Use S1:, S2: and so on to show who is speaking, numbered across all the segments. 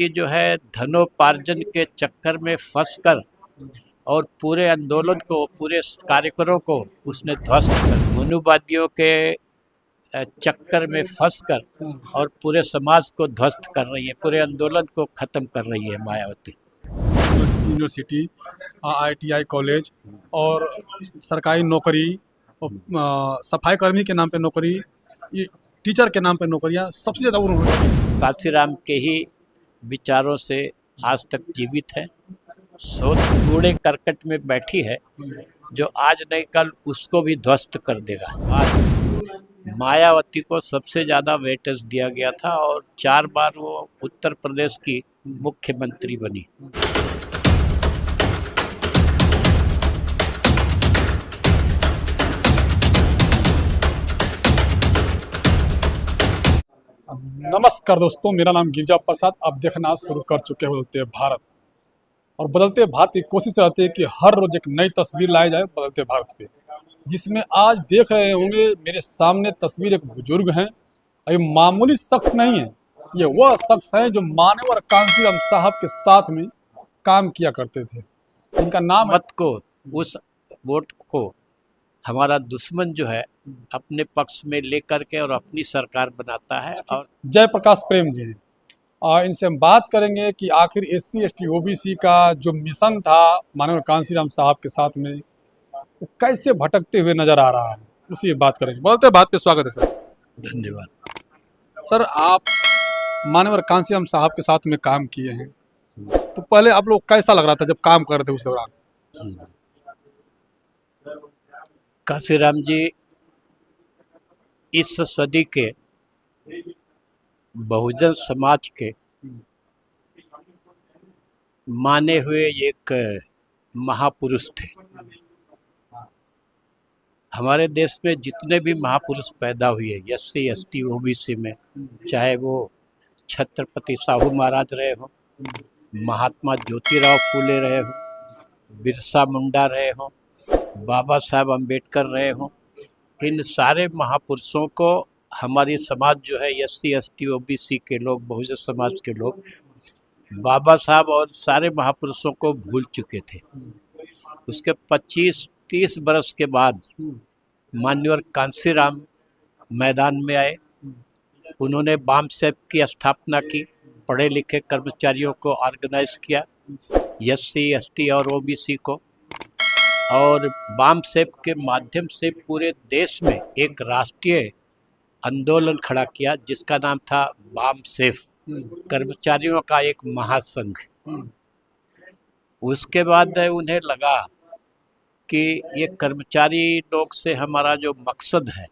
S1: मायावती जो है धनोपार्जन के चक्कर में फंसकर और पूरे आंदोलन को, पूरे कार्यक्रमों को उसने ध्वस्त कर, मनुवादियों के चक्कर में फंसकर और पूरे समाज को ध्वस्त कर रही है, पूरे आंदोलन को खत्म कर रही है मायावती।
S2: यूनिवर्सिटी, IITI कॉलेज और सरकारी नौकरी और सफाई कर्मी के नाम पे नौकरी, ये टीचर के नाम पे नौकरियां सबसे ज़्यादा उन्होंने।
S1: काशीराम के ही विचारों से आज तक जीवित है। सोच कूड़े करकट में बैठी है जो आज नहीं कल उसको भी ध्वस्त कर देगा। आज मायावती को सबसे ज़्यादा वेटेज दिया गया था और 4 बार वो उत्तर प्रदेश की मुख्यमंत्री बनी।
S2: नमस्कार दोस्तों, मेरा नाम गिरिजा प्रसाद। आप देखना शुरू कर चुके हैं बदलते भारत। और बदलते भारत की कोशिश रहती है कि हर रोज एक नई तस्वीर लाई जाए बदलते भारत पे, जिसमें आज देख रहे होंगे मेरे सामने तस्वीर एक बुजुर्ग हैं। ये मामूली शख्स नहीं है, ये वह शख्स है जो मानव और कांशीराम साहब के साथ में काम किया करते थे। इनका नाम
S1: मत को, उस वोट को हमारा दुश्मन जो है अपने पक्ष में लेकर के और अपनी सरकार बनाता है। और
S2: जयप्रकाश प्रेम जी हैं। और इनसे हम बात करेंगे कि आखिर SC ST OBC का जो मिशन था माननीय कांशीराम साहब के साथ में, वो कैसे भटकते हुए नजर आ रहा है, उसी बात करेंगे। बोलते बात पे स्वागत है सर।
S1: धन्यवाद
S2: सर, आप माननीय कांशीराम साहब के साथ में काम किए हैं, तो पहले आप लोग कैसा लग रहा था जब काम कर रहे थे उस दौरान?
S1: काशीराम जी इस सदी के बहुजन समाज के माने हुए एक महापुरुष थे। हमारे देश में जितने भी महापुरुष पैदा हुए SC ST OBC में, चाहे वो छत्रपति साहू महाराज रहे हो, महात्मा ज्योतिराव फूले रहे हो, बिरसा मुंडा रहे हो, बाबा साहब अम्बेडकर रहे हो, इन सारे महापुरुषों को हमारी समाज जो है SC ST OBC के लोग, बहुजन समाज के लोग बाबा साहब और सारे महापुरुषों को भूल चुके थे। उसके 25-30 बरस के बाद माननीय कांशीराम मैदान में आए। उन्होंने बाम सेप की स्थापना की, पढ़े लिखे कर्मचारियों को ऑर्गेनाइज किया, SC ST और OBC को, और बाम सेप के माध्यम से पूरे देश में एक राष्ट्रीय आंदोलन खड़ा किया जिसका नाम था बाम सेफ, कर्मचारियों का एक महासंघ। उसके बाद उन्हें लगा कि ये कर्मचारी लोग से हमारा जो मकसद है,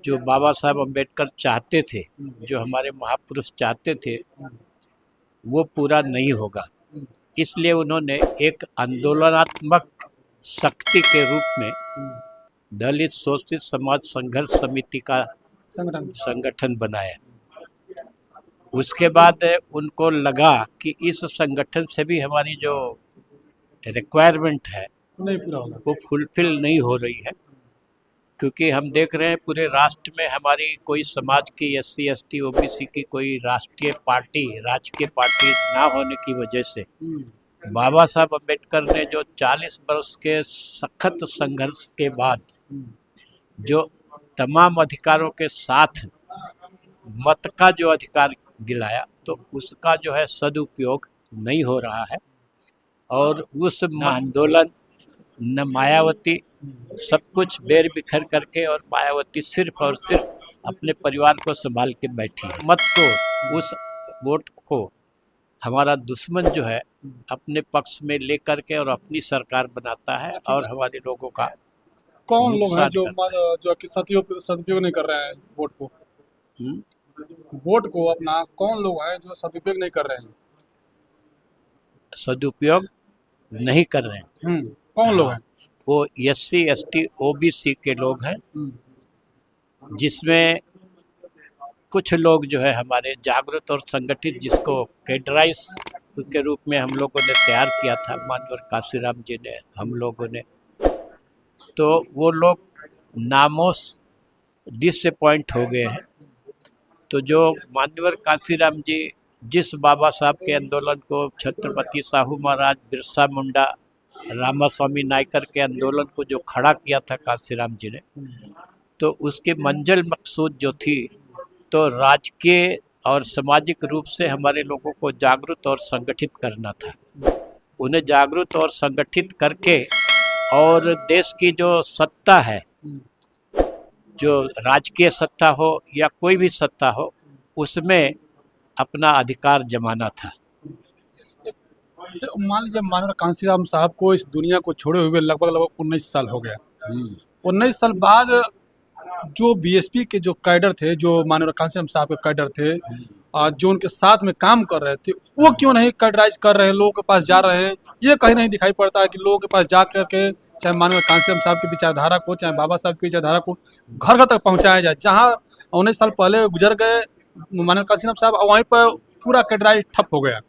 S1: जो बाबा साहब अम्बेडकर चाहते थे, जो हमारे महापुरुष चाहते थे, वो पूरा नहीं होगा। इसलिए उन्होंने एक आंदोलनात्मक शक्ति के रूप में दलित शोषित समाज संघर्ष समिति का संगठन बनाया। उसके बाद उनको लगा कि इस संगठन से भी हमारी जो रिक्वायरमेंट है वो फुलफिल नहीं हो रही है, क्योंकि हम देख रहे हैं पूरे राष्ट्र में हमारी कोई समाज की SC ST OBC की कोई राष्ट्रीय पार्टी, राजकीय पार्टी ना होने की वजह से बाबा साहब अम्बेडकर ने जो 40 वर्ष के सख्त संघर्ष के बाद जो तमाम अधिकारों के साथ मत का जो अधिकार दिलाया, तो उसका जो है सदुपयोग नहीं हो रहा है। और उस आंदोलन न मायावती, सब कुछ बेर बिखर करके, और मायावती सिर्फ और सिर्फ अपने परिवार को संभाल के बैठी है। मत को, उस वोट को हमारा दुश्मन जो है अपने पक्ष में लेकर के और अपनी सरकार बनाता है और हमारे लोगों का
S2: कौन लोग हैं जो कि सदुपयोग नहीं कर रहे हैं वोट को? वोट को अपना कौन लोग हैं जो सदुपयोग नहीं कर रहे हैं?
S1: सदुपयोग नहीं कर रहे हैं
S2: कौन लोग हैं?
S1: वो SC ST OBC के लोग हैं, जिसमें कुछ लोग जो है हमारे जागृत और संगठित, जिसको कैडराइज के रूप में हम लोगों ने तैयार किया था माननीय काशीराम जी ने, हम लोगों ने, तो वो लोग नामोस डिसअपॉइंट हो गए हैं। तो जो माननीय काशीराम जी जिस बाबा साहब के आंदोलन को छत्रपति साहू महाराज, बिरसा मुंडा, रामास्वामी नायकर के आंदोलन को जो खड़ा किया था कांशीराम जी ने, तो उसकी मंजिल मकसूद जो थी, तो राजकीय और सामाजिक रूप से हमारे लोगों को जागरूक और संगठित करना था। उन्हें जागरूक और संगठित करके और देश की जो सत्ता है, जो राजकीय सत्ता हो या कोई भी सत्ता हो, उसमें अपना अधिकार जमाना था।
S2: मान लीजिए माननीय कांशीराम साहब को इस दुनिया को छोड़े हुए लगभग 19 साल हो गया। 19 साल बाद जो बीएसपी के जो कैडर थे, जो माननीय कांशीराम साहब के कैडर थे, जो उनके साथ में काम कर रहे थे, वो क्यों नहीं कैडराइज कर रहे हैं, लोगों के पास जा रहे हैं? ये कहीं नहीं दिखाई पड़ता है कि लोगों के पास जा करके चाहे माननीय कांशीराम साहब की विचारधारा को, चाहे बाबा साहब की विचारधारा को घर घर तक पहुँचाया जाए। जहाँ 19 साल पहले गुजर गए माननीय कांशीराम साहब, वहीं पर पूरा कैडराइज ठप हो गया।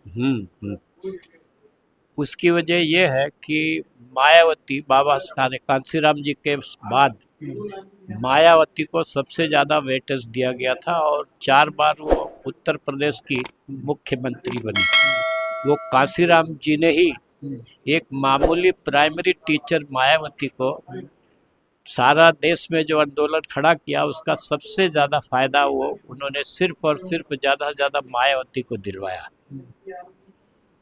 S1: उसकी वजह यह है कि मायावती, बाबा कांशीराम जी के बाद मायावती को सबसे ज़्यादा वेटेज दिया गया था और 4 बार वो उत्तर प्रदेश की मुख्यमंत्री बनी। वो कांशीराम जी ने ही एक मामूली प्राइमरी टीचर मायावती को सारा देश में जो आंदोलन खड़ा किया, उसका सबसे ज़्यादा फायदा वो उन्होंने सिर्फ और सिर्फ ज़्यादा से ज़्यादा मायावती को दिलवाया।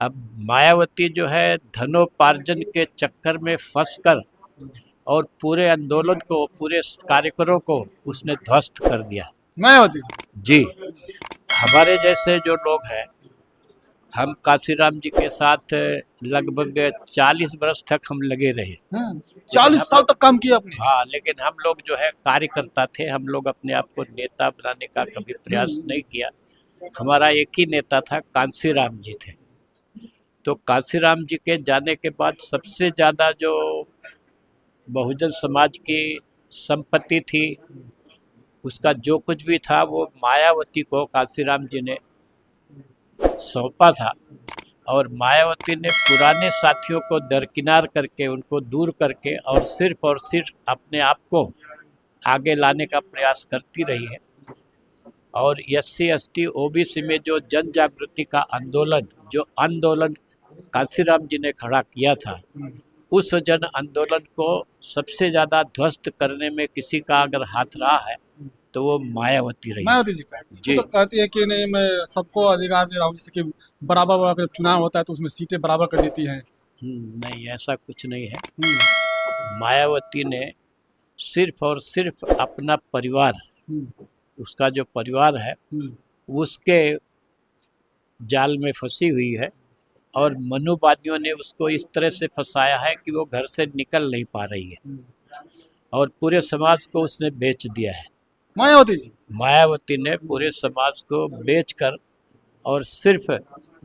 S1: अब मायावती जो है धनोपार्जन के चक्कर में फंसकर और पूरे आंदोलन को, पूरे कार्यक्रमों को उसने ध्वस्त कर दिया।
S2: मायावती
S1: जी, हमारे जैसे जो लोग हैं, हम कांशीराम जी के साथ लगभग 40 वर्ष तक हम लगे रहे।
S2: 40 साल तक काम किया आपने?
S1: हाँ, लेकिन हम लोग जो है कार्यकर्ता थे। हम लोग अपने आप को नेता बनाने का कभी प्रयास नहीं किया। हमारा एक ही नेता था, कांशीराम जी थे। तो कांशीराम जी के जाने के बाद सबसे ज़्यादा जो बहुजन समाज की संपत्ति थी, उसका जो कुछ भी था, वो मायावती को कांशीराम जी ने सौंपा था। और मायावती ने पुराने साथियों को दरकिनार करके, उनको दूर करके और सिर्फ अपने आप को आगे लाने का प्रयास करती रही है। और SC ST OBC में जो जन जागृति का आंदोलन कांशीराम जी ने खड़ा किया था, उस जन आंदोलन को सबसे ज़्यादा ध्वस्त करने में किसी का अगर हाथ रहा है तो वो मायावती रही।
S2: मायावती जी का जी। तो कहती है कि नहीं, मैं सबको अधिकार दे रहा हूँ, जैसे कि बराबर चुनाव होता है तो उसमें सीटें बराबर कर देती हैं।
S1: नहीं, ऐसा कुछ नहीं है। मायावती ने सिर्फ और सिर्फ अपना परिवार, उसका जो परिवार है, उसके जाल में फंसी हुई है और मनुवादियों ने उसको इस तरह से फंसाया है कि वो घर से निकल नहीं पा रही है और पूरे समाज को उसने बेच दिया है। मायावती ने पूरे समाज को बेचकर और सिर्फ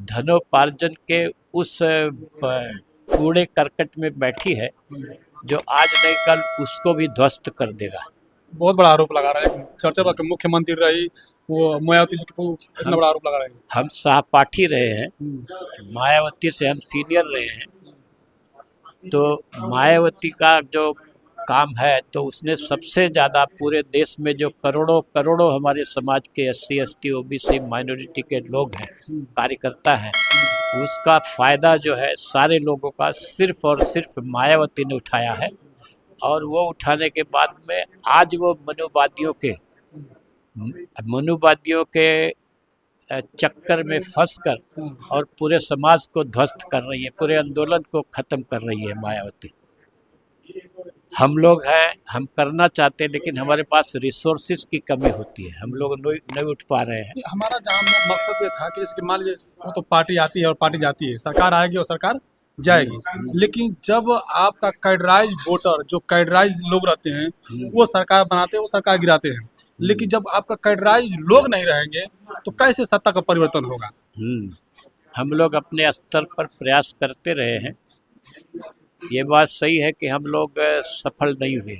S1: धनोपार्जन के उस कूड़े करकट में बैठी है जो आज नहीं कल उसको भी ध्वस्त कर देगा।
S2: बहुत बड़ा आरोप लगा रहा है, चर्चा का मुख्यमंत्री रही वो मायावती जी को, इतना बड़ा आरोप लगा रहे हैं।
S1: हम सहपाठी रहे हैं, मायावती से हम सीनियर रहे हैं। तो मायावती का जो काम है, तो उसने सबसे ज़्यादा पूरे देश में जो करोड़ों हमारे समाज के SC ST OBC माइनॉरिटी के लोग हैं, कार्यकर्ता हैं, उसका फ़ायदा जो है सारे लोगों का सिर्फ और सिर्फ मायावती ने उठाया है। और वो उठाने के बाद में आज वो मनुवादियों के चक्कर में फंसकर और पूरे समाज को ध्वस्त कर रही है, पूरे आंदोलन को ख़त्म कर रही है मायावती। हम लोग हैं, हम करना चाहते हैं, लेकिन हमारे पास रिसोर्सेज की कमी होती है, हम लोग नहीं उठ पा रहे हैं।
S2: हमारा जहाँ मकसद ये था कि जैसे कि मान लीजिए वो तो पार्टी आती है और पार्टी जाती है, सरकार आएगी और सरकार जाएगी, लेकिन जब आपका कैडराइज वोटर, जो कैडराइज लोग रहते हैं, वो सरकार बनाते हैं, वो सरकार गिराते हैं। लेकिन जब आपका कैडराइज लोग नहीं रहेंगे तो कैसे सत्ता का परिवर्तन होगा?
S1: हम लोग अपने स्तर पर प्रयास करते रहे हैं। ये बात सही है कि हम लोग सफल नहीं हुए,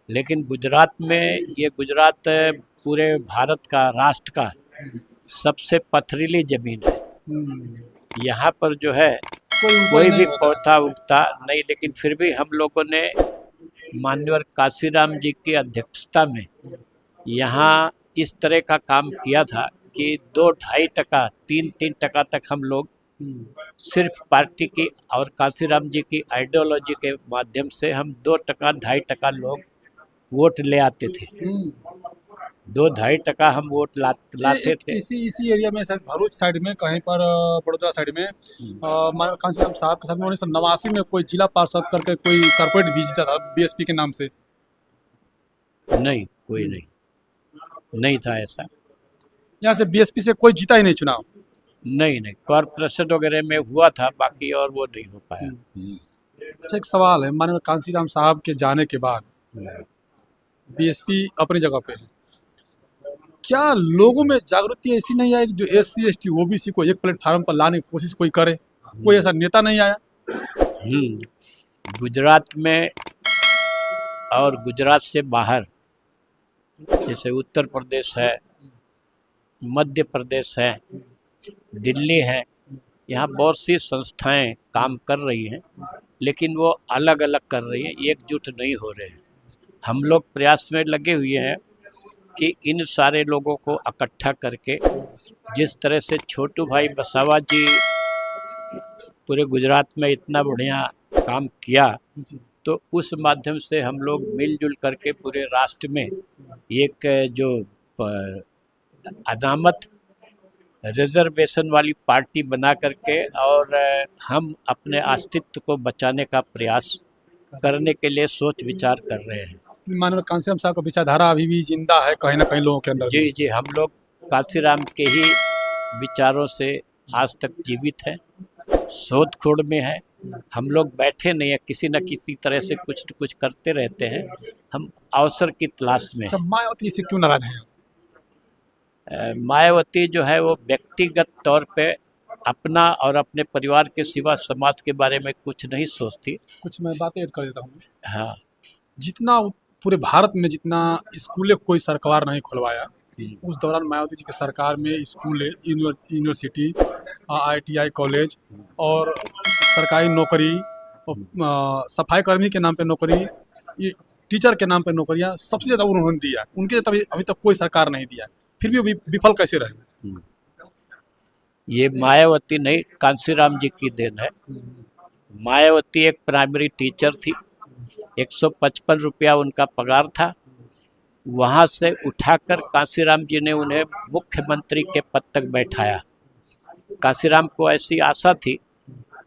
S1: लेकिन गुजरात में, ये गुजरात पूरे भारत का, राष्ट्र का सबसे पथरीली ज़मीन है। यहाँ पर जो है कोई भी पौधा उगता नहीं, लेकिन फिर भी हम लोगों ने माननीय कांशीराम जी की अध्यक्षता में यहाँ इस तरह का काम किया था कि 2-2.5%, 3-3% तक हम लोग सिर्फ पार्टी की और कांसीराम जी की आइडियोलॉजी के माध्यम से हम 2%, 2.5% लोग वोट ले आते थे। 2-2.5% हम वोट लाते थे।
S2: इसी एरिया में शायद भरूच साइड में कहीं पर बड़ौदा साइड में कांसीराम साहब के साथ में 1989 में कोई जिला पार्षद करके कोई कारपोरेट भी जीता था बीएसपी के नाम से।
S1: नहीं, कोई नहीं था ऐसा।
S2: यहाँ से बीएसपी से कोई जीता ही नहीं चुनाव।
S1: नहीं, कॉर्पोरेशन वगैरह में हुआ था, बाकी और वो नहीं हो पाया।
S2: अच्छा, एक सवाल है, माननीय कांसीराम साहब के जाने के बाद बीएसपी अपनी जगह पे है, क्या लोगों में जागृति ऐसी नहीं आई कि जो SC ST OBC को एक प्लेटफार्म पर लाने की कोशिश कोई करे? कोई ऐसा नेता नहीं आया?
S1: गुजरात में और गुजरात से बाहर, जैसे उत्तर प्रदेश है, मध्य प्रदेश है, दिल्ली है, यहाँ बहुत सी संस्थाएं काम कर रही हैं, लेकिन वो अलग अलग कर रही हैं, एकजुट नहीं हो रहे हैं। हम लोग प्रयास में लगे हुए हैं कि इन सारे लोगों को इकट्ठा करके, जिस तरह से छोटू भाई वसावा जी पूरे गुजरात में इतना बढ़िया काम किया, तो उस माध्यम से हम लोग मिलजुल करके पूरे राष्ट्र में एक जो अनामत रिजर्वेशन वाली पार्टी बना करके और हम अपने अस्तित्व को बचाने का प्रयास करने के लिए सोच विचार कर रहे हैं।
S2: माननीय कांसीराम साहब का विचारधारा अभी भी जिंदा है कहीं ना कहीं लोगों के अंदर।
S1: जी, हम लोग कांसीराम के ही विचारों से आज तक जीवित हैं, शोध खोज में है। हम लोग बैठे नहीं है, किसी न किसी तरह से कुछ न कुछ करते रहते हैं, हम अवसर की तलाश में हैं।
S2: मायावती से क्यों नाराज हैं?
S1: मायावती जो है वो व्यक्तिगत तौर पे अपना और अपने परिवार के सिवा समाज के बारे में कुछ नहीं सोचती।
S2: कुछ मैं बातें ऐड कर देता हूँ।
S1: हाँ,
S2: जितना पूरे भारत में जितना स्कूलें कोई सरकार नहीं खुलवाया, उस दौरान मायावती जी की सरकार में स्कूलें, यूनिवर्सिटी, ITI कॉलेज और सरकारी नौकरी, सफाई कर्मी के नाम पे नौकरी, ये टीचर के नाम पे नौकरियां सबसे ज़्यादा उन्होंने दिया। उनके अभी तक कोई सरकार नहीं दिया, फिर भी विफल कैसे रहे?
S1: ये मायावती नहीं, कांसीराम जी की देन है। मायावती एक प्राइमरी टीचर थी, 155 रुपया उनका पगार था। वहाँ से उठाकर कांसीराम जी ने उन्हें मुख्यमंत्री के पद तक बैठाया। कांसीराम को ऐसी आशा थी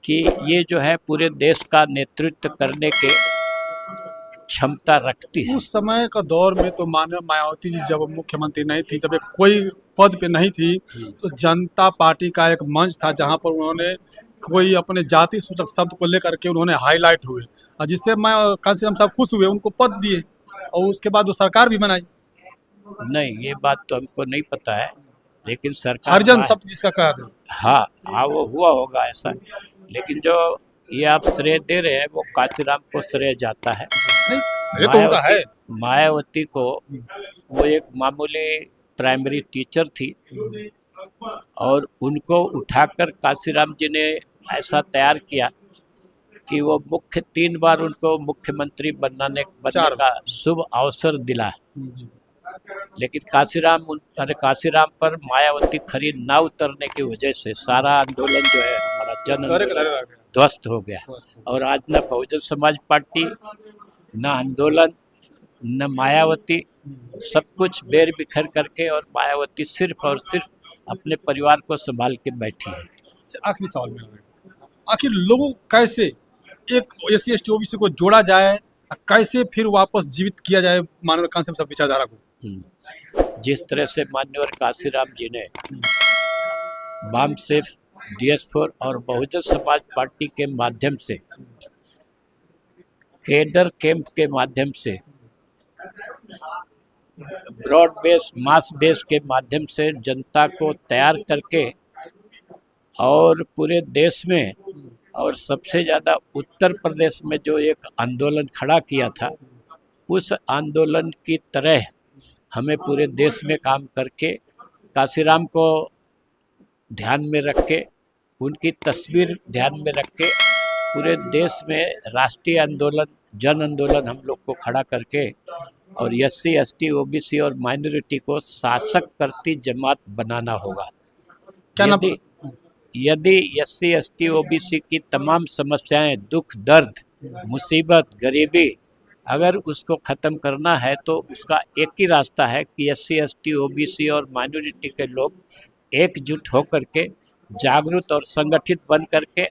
S1: कि ये जो है पूरे देश का नेतृत्व करने के क्षमता रखती है।
S2: उस समय का दौर में तो माननीय मायावती जी जब मुख्यमंत्री नहीं थी, जब कोई पद पे नहीं थी, तो जनता पार्टी का एक मंच था जहां पर उन्होंने कोई अपने जाति सूचक शब्द को लेकर के उन्होंने हाईलाइट हुए, और जिससे कांसीराम साहब खुश हुए, उनको पद दिए और उसके बाद वो सरकार भी बनाई।
S1: नहीं, ये बात तो हमको नहीं पता है, लेकिन सरकार
S2: हरिजन शब्द जिसका कहा था।
S1: हाँ, वो हुआ होगा ऐसा, लेकिन जो ये आप श्रेय दे रहे हैं वो कांसीराम को श्रेय जाता है।
S2: ये तो उनका है।
S1: मायावती को वो एक मामूली प्राइमरी टीचर थी और उनको उठाकर कांसीराम जी ने ऐसा तैयार किया कि वो 3 बार उनको मुख्यमंत्री बनने का शुभ अवसर दिला। लेकिन कांसीराम पर मायावती खरी ना उतरने की वजह से सारा आंदोलन जो है हमारा जन आंदोलन ध्वस्त हो गया। और आज न बहुजन समाज पार्टी, न आंदोलन, न मायावती, सब कुछ बेर बिखर करके, और मायावती सिर्फ और सिर्फ अपने परिवार को संभाल के बैठी है।
S2: आखिरी सवाल मेरा, आखिर लोगों कैसे एक SC ST OBC को जोड़ा जाए, कैसे फिर वापस जीवित किया जाए माननीय कांसीराम साहब विचारधारा को?
S1: जिस तरह से माननीय कांसीराम जी ने वामसेफ, DS4 और बहुजन समाज पार्टी के माध्यम से, केडर कैंप के माध्यम से, ब्रॉड बेस, मास बेस के माध्यम से जनता को तैयार करके और पूरे देश में और सबसे ज़्यादा उत्तर प्रदेश में जो एक आंदोलन खड़ा किया था, उस आंदोलन की तरह हमें पूरे देश में काम करके कांसीराम को ध्यान में रख के, उनकी तस्वीर ध्यान में रख के पूरे देश में राष्ट्रीय आंदोलन, जन आंदोलन हम लोग को खड़ा करके और SC ST OBC और माइनॉरिटी को शासक करती जमात बनाना होगा।
S2: क्या नाम?
S1: यदि SC ST OBC की तमाम समस्याएं, दुख दर्द, मुसीबत, गरीबी अगर उसको ख़त्म करना है तो उसका एक ही रास्ता है कि SC ST OBC और माइनॉरिटी के लोग एकजुट होकर के, जागरूक और संगठित बन करके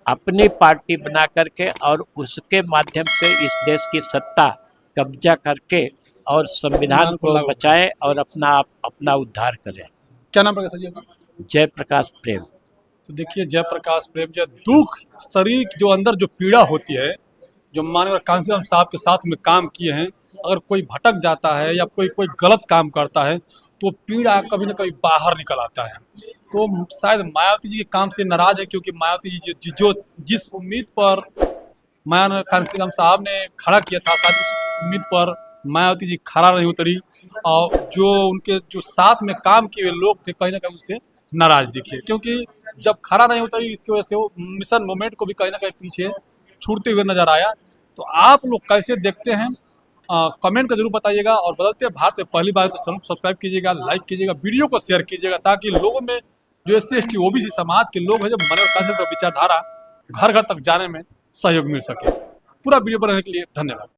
S1: अपनी पार्टी बना करके और उसके माध्यम से इस देश की सत्ता कब्जा करके और संविधान को बचाएं और अपना उद्धार करें।
S2: क्या नाम पड़ेगा सर जी आपका?
S1: जयप्रकाश प्रेम।
S2: तो देखिए जयप्रकाश प्रेम जी, दुख शरीर जो अंदर जो पीड़ा होती है, जो माननीय कांसी साहब के साथ में काम किए हैं, अगर कोई भटक जाता है या कोई गलत काम करता है तो पीड़ा कभी ना कभी बाहर निकल आता है। तो शायद मायावती जी के काम से नाराज है, क्योंकि मायावती जी जो जिस उम्मीद पर माया कांसी साहब ने खड़ा किया था, शायद उस उम्मीद पर मायावती जी खड़ा नहीं उतरी, और जो उनके जो साथ में काम किए लोग थे कहीं ना कहीं उससे नाराज दिखे, क्योंकि जब खड़ा नहीं उतरी इसकी वजह से वो मिशन मूवमेंट को भी कहीं ना कहीं पीछे छूटते हुए नजर आया। तो आप लोग कैसे देखते हैं, कमेंट कर जरूर बताइएगा, और बदलते भारत में पहली बार तो चैनल सब्सक्राइब कीजिएगा, लाइक कीजिएगा, वीडियो को शेयर कीजिएगा, ताकि लोगों में जो SC ST OBC समाज के लोग हैं, जो मनोकांसी विचारधारा घर घर तक जाने में सहयोग मिल सके। पूरा वीडियो बनाने के लिए धन्यवाद।